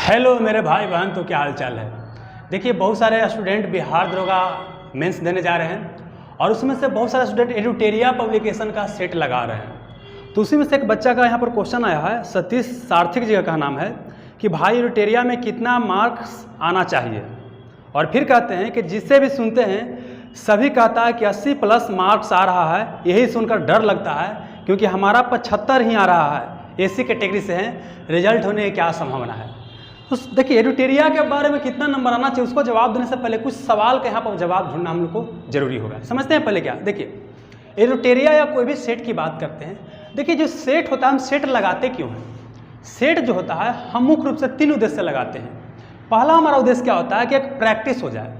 Hello मेरे भाई बहन, तो क्या हाल चाल है। देखिए, बहुत सारे स्टूडेंट बिहार दरोगा मेंस देने जा रहे हैं और उसमें से बहुत सारे स्टूडेंट एडुटेरिया पब्लिकेशन का सेट लगा रहे हैं। तो उसी में से एक बच्चा का यहाँ पर क्वेश्चन आया है, सतीश सारथिक जी का नाम है, कि भाई एडुटेरिया में कितना मार्क्स आना चाहिए। और फिर कहते हैं कि जिससे भी सुनते हैं सभी कहता है कि 80 प्लस मार्क्स आ रहा है। यही सुनकर डर लगता है क्योंकि हमारा 75 ही आ रहा है। एसी कैटेगरी से हैं, रिजल्ट होने की क्या संभावना है। तो देखिए, एडुटेरिया के बारे में कितना नंबर आना चाहिए, उसको जवाब देने से पहले कुछ सवाल का यहाँ पर जवाब ढूंढना हम लोग को जरूरी होगा। समझते हैं पहले क्या। देखिए, एडुटेरिया या कोई भी सेट की बात करते हैं। देखिए, जो सेट होता है, हम सेट लगाते क्यों हैं। सेट जो होता है हम मुख्य रूप से 3 उद्देश्य से लगाते हैं। पहला हमारा उद्देश्य क्या होता है कि एक प्रैक्टिस हो जाए,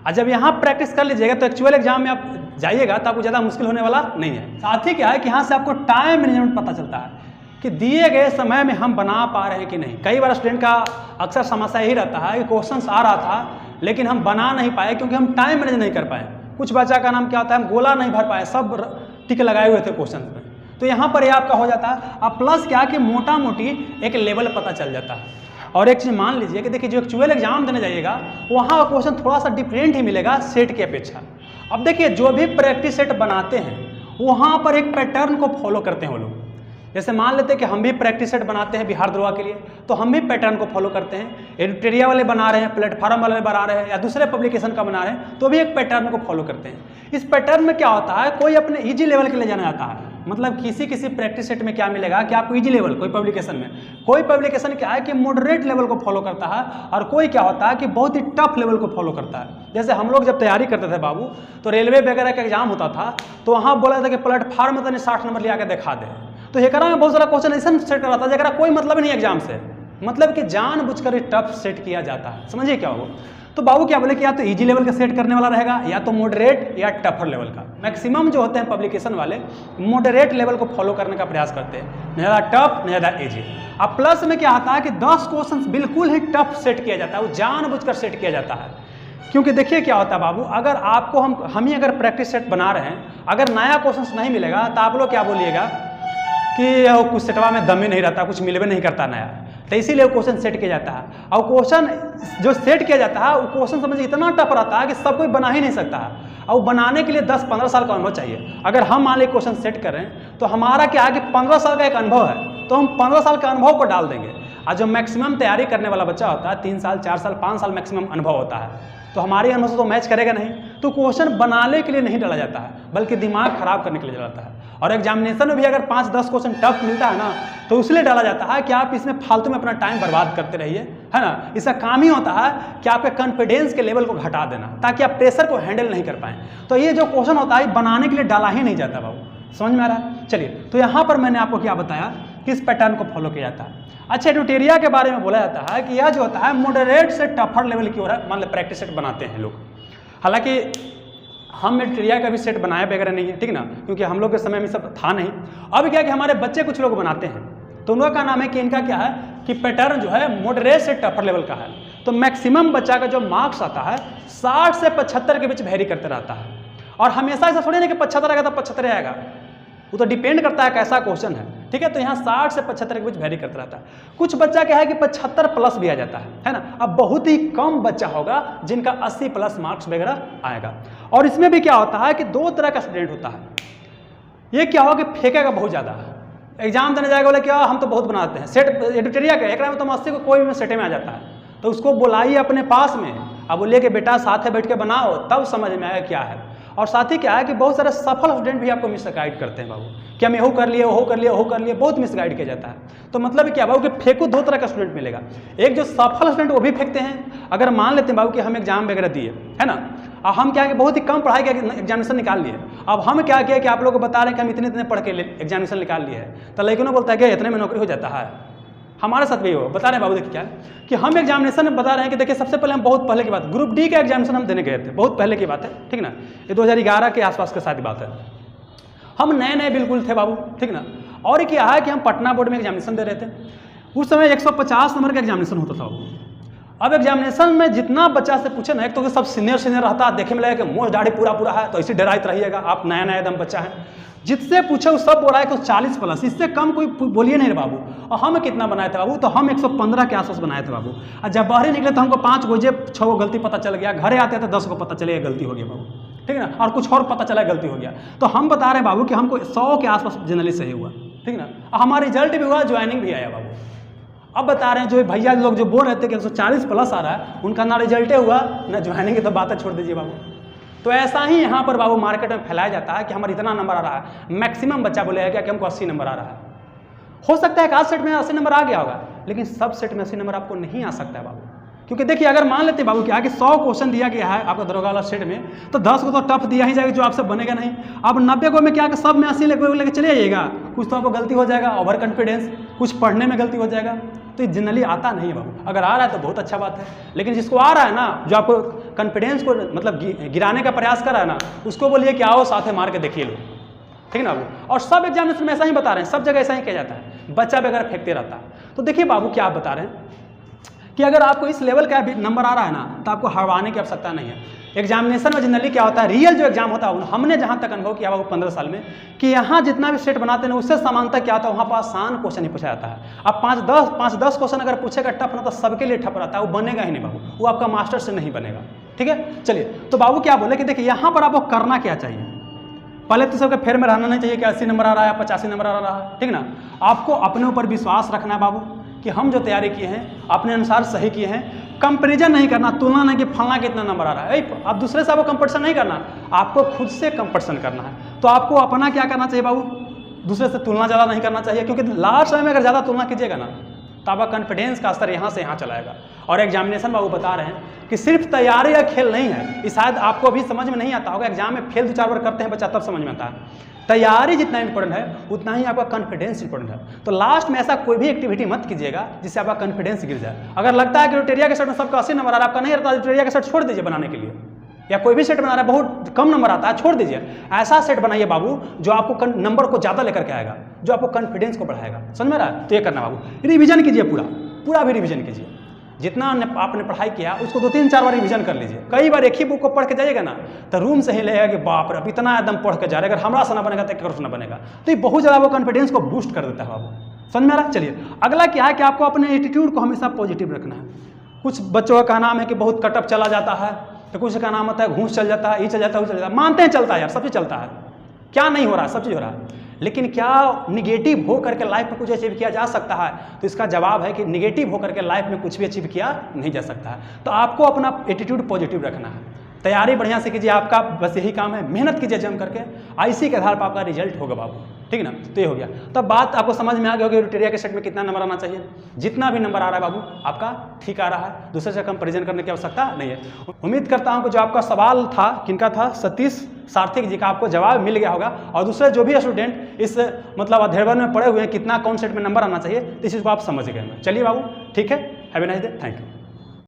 और जब यहाँ प्रैक्टिस कर लीजिएगा तो एक्चुअल एग्जाम में आप जाइएगा तो आपको ज़्यादा मुश्किल होने वाला नहीं है। साथ ही क्या है कि यहाँ से आपको टाइम मैनेजमेंट पता चलता है कि दिए गए समय में हम बना पा रहे हैं कि नहीं। कई बार स्टूडेंट का अक्सर समस्या यही रहता है कि क्वेश्चंस आ रहा था लेकिन हम बना नहीं पाए क्योंकि हम टाइम मैनेज नहीं कर पाए। कुछ बच्चा का नाम क्या होता है, हम गोला नहीं भर पाए, सब टिक लगाए हुए थे क्वेश्चन में। तो यहाँ पर यह आपका हो जाता है। अब प्लस क्या कि मोटा मोटी एक लेवल पता चल जाता है। और एक चीज़ मान लीजिए कि देखिए, जो एक्चुअल एग्जाम देने जाइएगा वहाँ का क्वेश्चन थोड़ा सा डिफरेंट ही मिलेगा सेट की अपेक्षा। अब देखिए, जो भी प्रैक्टिस सेट बनाते हैं वहाँ पर एक पैटर्न को फॉलो करते हैं वो लोग। जैसे मान लेते हैं कि हम भी प्रैक्टिस सेट बनाते हैं बिहार दरोगा के लिए, तो हम भी पैटर्न को फॉलो करते हैं। एडुटेरिया वाले बना रहे हैं, प्लेटफॉर्म वाले बना रहे हैं, या दूसरे पब्लिकेशन का बना रहे हैं, तो भी एक पैटर्न को फॉलो करते हैं। इस पैटर्न में क्या होता है, कोई अपने ईजी लेवल के लिए जाना जाता है। मतलब किसी प्रैक्टिस सेट में क्या मिलेगा कि आपको ईजी लेवल, कोई पब्लिकेशन में, कोई पब्लिकेशन क्या है कि मॉडरेट लेवल को फॉलो करता है, और कोई क्या होता है कि बहुत ही टफ लेवल को फॉलो करता है। जैसे हम लोग जब तैयारी करते थे बाबू, तो रेलवे वगैरह का एग्जाम होता था तो वहाँ बोला था कि प्लेटफॉर्म में तो 60 नंबर लिया के दिखा दे। तो एकरा में बहुत सारा क्वेश्चन ऐसा सेट करा था जरा कोई मतलब नहीं एग्जाम से, मतलब कि जानबूझकर टफ सेट किया जाता है। समझिए क्या हो। तो बाबू क्या बोले कि या तो इजी लेवल का सेट करने वाला रहेगा, या तो मॉडरेट या टफर लेवल का। मैक्सिमम जो होते हैं पब्लिकेशन वाले मॉडरेट लेवल को फॉलो करने का प्रयास करते हैं, न ज़्यादा टफ न ज़्यादा इजी। अब प्लस में क्या आता है कि 10 क्वेश्चन बिल्कुल ही टफ सेट किया जाता है, वो जानबूझकर सेट किया जाता है। क्योंकि देखिए क्या होता है बाबू, अगर आपको हम ही अगर प्रैक्टिस सेट बना रहे हैं, अगर नया क्वेश्चन नहीं मिलेगा तो आप लोग क्या बोलिएगा कि कुछ सेटवा में दम ही नहीं रहता, कुछ मिलवे नहीं करता नया। तो इसीलिए वो क्वेश्चन सेट किया जाता है। और क्वेश्चन जो सेट किया जाता है वो क्वेश्चन समझिए इतना टफ रहता है कि सब कोई बना ही नहीं सकता है, और बनाने के लिए 10-15 साल का अनुभव चाहिए। अगर हम मान लीजिए क्वेश्चन सेट करें तो हमारा क्या है कि 15 साल का एक अनुभव है, तो हम 15 साल का अनुभव को डाल देंगे। और जो मैक्सिमम तैयारी करने वाला बच्चा होता है 3 साल 4 साल 5 साल मैक्सिमम अनुभव होता है, तो हमारे अनुभव से तो मैच करेगा नहीं। तो क्वेश्चन बनाने के लिए नहीं डाला जाता है, बल्कि दिमाग खराब करने के लिए डाला जाता है। और एग्जामिनेशन में भी अगर 5-10 क्वेश्चन टफ मिलता है ना, तो इसलिए डाला जाता है कि आप इसमें फालतू में अपना टाइम बर्बाद करते रहिए, है ना। इसका काम ही होता है कि आपके कॉन्फिडेंस के लेवल को घटा देना, ताकि आप प्रेशर को हैंडल नहीं कर पाएँ। तो ये जो क्वेश्चन होता है बनाने के लिए डाला ही नहीं जाता बाबू। समझ में आ रहा है। चलिए, तो यहाँ पर मैंने आपको क्या बताया, किस पैटर्न को फॉलो किया जाता है। अच्छा, एडुटेरिया के बारे में बोला जाता है कि यह जो होता है मॉडरेट से टफर लेवल की ओर है। मान लो प्रैक्टिस सेट बनाते हैं लोग, हालांकि हम एडुटेरिया का भी सेट बनाए वगैरह नहीं है, ठीक ना, क्योंकि हम लोग के समय में सब था नहीं। अब क्या कि हमारे बच्चे कुछ लोग बनाते हैं, तो उनका क्या नाम है कि इनका क्या है कि पैटर्न जो है मॉडरेट से टफर लेवल का है। तो मैक्सिमम बच्चा का जो मार्क्स आता है 60 से 75 के बीच वेरी करते रहता है। और हमेशा ऐसा थोड़ी ना कि 75 आएगा तो 75 आएगा, वो तो डिपेंड करता है कैसा क्वेश्चन है, ठीक है। तो यहाँ 60 से 75 के बीच वेरी करता रहता है। कुछ बच्चा क्या है कि 75 प्लस भी आ जाता है ना। अब बहुत ही कम बच्चा होगा जिनका 80 प्लस मार्क्स वगैरह आएगा। और इसमें भी क्या होता है कि 2 तरह का स्टूडेंट होता है। ये क्या होगा कि फेंकेगा बहुत ज़्यादा, एग्जाम देने जाएगा बोले क्या हम तो बहुत बनाते हैं सेट एडुटेरिया का, एक में तो 80 को कोई भी सेटे में आ जाता है, तो उसको बुलाइए अपने पास में, अब बोलिए कि बेटा साथ में बैठ के बनाओ, तब समझ में आएगा क्या है। और साथ ही क्या है कि बहुत सारे सफल स्टूडेंट भी आपको मिसगाइड करते हैं बाबू, कि हम यहो कर लिए वहो कर लिए वहो कर लिए, बहुत मिसगाइड किया जाता है। तो मतलब क्या बाबू कि फेंको 2 तरह का स्टूडेंट मिलेगा। एक जो सफल स्टूडेंट वो भी फेंकते हैं। अगर मान लेते हैं बाबू कि हम एग्जाम वगैरह दिए, है ना, और हम क्या कि बहुत ही कम पढ़ाई के एग्जामिनेशन निकाल लिए। अब हम क्या किया कि आप लोग को बता रहे हैं कि हम इतने पढ़ के एग्जामिनेशन निकाल लिए है, तो लेकिन बोलता है कि इतने में नौकरी हो जाता है। हमारे साथ भी हो बता रहे हैं बाबू, देखिए क्या है कि हम एग्जामिनेशन में बता रहे हैं कि देखिए सबसे पहले हम बहुत पहले की बात, ग्रुप डी का एग्जामिनेशन हम देने गए थे, बहुत पहले की बात है, ठीक ना, ये 2011 के आसपास के साथ बात है। हम नए बिल्कुल थे बाबू, ठीक ना। और क्या है कि हम पटना बोर्ड में एग्जामिनेशन दे रहे थे। उस समय 150 नंबर का एग्जामिनेशन होता था बाबू। अब एग्जामिनेशन में जितना बच्चा से पूछे ना, एक तो सब सीनियर रहता है, देखे में लगेगा कि मोच दाढ़ी पूरा है, तो ऐसे डराइत रहिएगा, आप नया एकदम बच्चा है। जिससे पूछे वो सब बोल रहा है कि 40 प्लस, इससे कम कोई बोलिए नहीं रे बाबू। और हम कितना बनाए थे बाबू, तो हम 115 के आसपास बनाए थे बाबू। और जब बाहर निकले तो हमको 5 गो 6 गो गलती पता चल गया, घरे आते तो 10 को पता चलेगा गलती हो गया बाबू, ठीक है ना, और कुछ और पता चला गलती हो गया। तो हम बता रहे हैं बाबू कि हमको 100 के आसपास जनरली सही हुआ, ठीक ना। हमारा रिजल्ट भी हुआ, ज्वाइनिंग भी आया बाबू। अब बता रहे हैं जो भैया लोग जो बोल रहे थे कि 140 प्लस आ रहा है, उनका ना रिजल्टे हुआ ना ज्वाइनिंग की, तो बातें छोड़ दीजिए बाबू। तो ऐसा ही यहाँ पर बाबू मार्केट में फैलाया जाता है कि हमारा इतना नंबर आ रहा है। मैक्सिमम बच्चा बोलेगा क्या कि हमको 80 नंबर आ रहा है। हो सकता है कि आज सेट में 80 नंबर आ गया होगा, लेकिन सब सेट में 80 नंबर आपको नहीं आ सकता है बाबू। क्योंकि देखिए, अगर मान लेते बाबू क्या कि 100 क्वेश्चन दिया गया है आपका दरोगा वाला सेट में, तो 10 को तो टफ दिया ही जाएगा, जो आपसे बनेगा नहीं। अब 90 को में क्या कि सब में 80 लेके चले जाइएगा, कुछ तो आपको गलती हो जाएगा, ओवर कॉन्फिडेंस, कुछ पढ़ने में गलती हो जाएगा। तो ये जनरली आता नहीं है बाबू। अगर आ रहा है तो बहुत अच्छा बात है, लेकिन जिसको आ रहा है ना, जो आपको कॉन्फिडेंस को मतलब गिराने का प्रयास कर रहा है ना, उसको बोलिए कि आओ साथ में मार के देखिए लो, ठीक है ना बाबू। और सब एग्जामिनेशन में ऐसा ही बता रहे हैं, सब जगह ऐसा ही किया जाता है, बच्चा वगैरह फेंकते रहता है। तो देखिए बाबू, क्या आप बता रहे हैं कि अगर आपको इस लेवल का नंबर आ रहा है ना, तो आपको हरवाने की आवश्यकता नहीं है। एग्जामिनेशन में जनरली क्या होता है, रियल जो एग्जाम होता है, हमने जहाँ तक अनुभव किया बाबू 15 साल में, कि यहाँ जितना भी सेट बनाते हैं उससे समानता क्या होता है, वहाँ पर आसान क्वेश्चन ही पूछा जाता है। अब 5-10 क्वेश्चन अगर पूछेगा टफ ना, तो सबके लिए टफ रहता है, वो बनेगा ही नहीं बाबू, वो आपका मास्टर से नहीं बनेगा, ठीक है। चलिए, तो बाबू क्या बोले कि देखिए यहाँ पर आपको करना क्या चाहिए। पहले तो सबके फेर में रहना नहीं चाहिए कि 80 नंबर आ रहा है, 85 नंबर आ रहा है, ठीक ना। आपको अपने ऊपर विश्वास रखना है बाबू कि हम जो तैयारी किए हैं अपने अनुसार सही किए हैं। कंपैरिजन नहीं करना, तुलना नहीं कि फलना कितना नंबर आ रहा है। आप दूसरे से आपको कंपटीशन नहीं करना, आपको खुद से कंपटीशन करना है। तो आपको अपना क्या करना चाहिए बाबू, दूसरे से तुलना ज़्यादा नहीं करना चाहिए, क्योंकि लास्ट समय में अगर ज़्यादा तुलना कीजिएगा ना, तो आपका कॉन्फिडेंस का स्तर यहाँ से यहाँ चलाएगा। और एग्जामिनेशन बाबू बता रहे हैं कि सिर्फ तैयारी या खेल नहीं है, ये शायद आपको अभी समझ में नहीं आता होगा। एग्जाम में फेल 2-4 बार करते हैं बच्चा, तब समझ में आता है। तैयारी जितना इंपॉर्टेंट है, उतना ही आपका कॉन्फिडेंस इंपॉर्टेंट है। तो लास्ट में ऐसा कोई भी एक्टिविटी मत कीजिएगा जिससे आपका कॉन्फिडेंस गिर जाए। अगर लगता है कि रोटेरिया के सेट में सबका 80 नंबर आ रहा है, आपका नहीं रहता, रोटेरिया का सेट छोड़ दीजिए बनाने के लिए। या कोई भी सेट बना रहा है बहुत कम नंबर आता है, छोड़ दीजिए। ऐसा सेट बनाइए बाबू जो आपको नंबर को ज़्यादा लेकर के आएगा, जो आपको कॉन्फिडेंस को बढ़ाएगा। समझ में रहा है? तो ये करना बाबू, रिवीजन कीजिए, पूरा भी रिवीजन कीजिए। जितना आपने पढ़ाई किया उसको 2-3-4 बार रिवीजन कर लीजिए। कई बार एक ही बुक को पढ़ के जाइएगा ना, तो रूम से ही लगेगा कि बाप रे, अब इतना एकदम पढ़ के जा रहे हैं, अगर हमारा से ना बनेगा तो किसी से ना बनेगा। तो ये बहुत ज़्यादा वो कॉन्फिडेंस को बूस्ट कर देता है बाबू। समझ में आ रहा है? चलिए, अगला क्या है कि आपको अपने एटीट्यूड को हमेशा पॉजिटिव रखना है। कुछ बच्चों का नाम है कि बहुत कटअप चला जाता है, तो कुछ का नाम होता है घूस चल जाता है, ये चल जाता है, वो चल जाता है। मानते हैं चलता है यार, सब चीज़ चलता है, क्या नहीं हो रहा है, सब चीज़ हो रहा है। लेकिन क्या निगेटिव हो करके लाइफ में कुछ अचीव किया जा सकता है? तो इसका जवाब है कि निगेटिव हो करके लाइफ में कुछ भी अचीव किया नहीं जा सकता है। तो आपको अपना एटीट्यूड पॉजिटिव रखना है, तैयारी बढ़िया से कीजिए, आपका बस यही काम है, मेहनत कीजिए जम करके, आईसी के आधार पर आपका रिजल्ट होगा बाबू, ठीक है ना। तो ये हो गया। तब बात आपको समझ में आ गया होगी रोटेरिया के सेट में कितना नंबर आना चाहिए। जितना भी नंबर आ रहा है बाबू आपका ठीक आ रहा है, दूसरे से कंपैरिजन करने की आवश्यकता नहीं है। उम्मीद करता हूं कि जो आपका सवाल था, किनका था, सतीश सार्थिक जी का, आपको जवाब मिल गया होगा। और दूसरे जो भी स्टूडेंट इस मतलब अध्ययन में पढ़े हुए हैं कितना कौन सेट में नंबर आना चाहिए, तो इस चीज़ को आप समझ गए हैं। चलिए बाबू, ठीक है, have a nice day, thank you.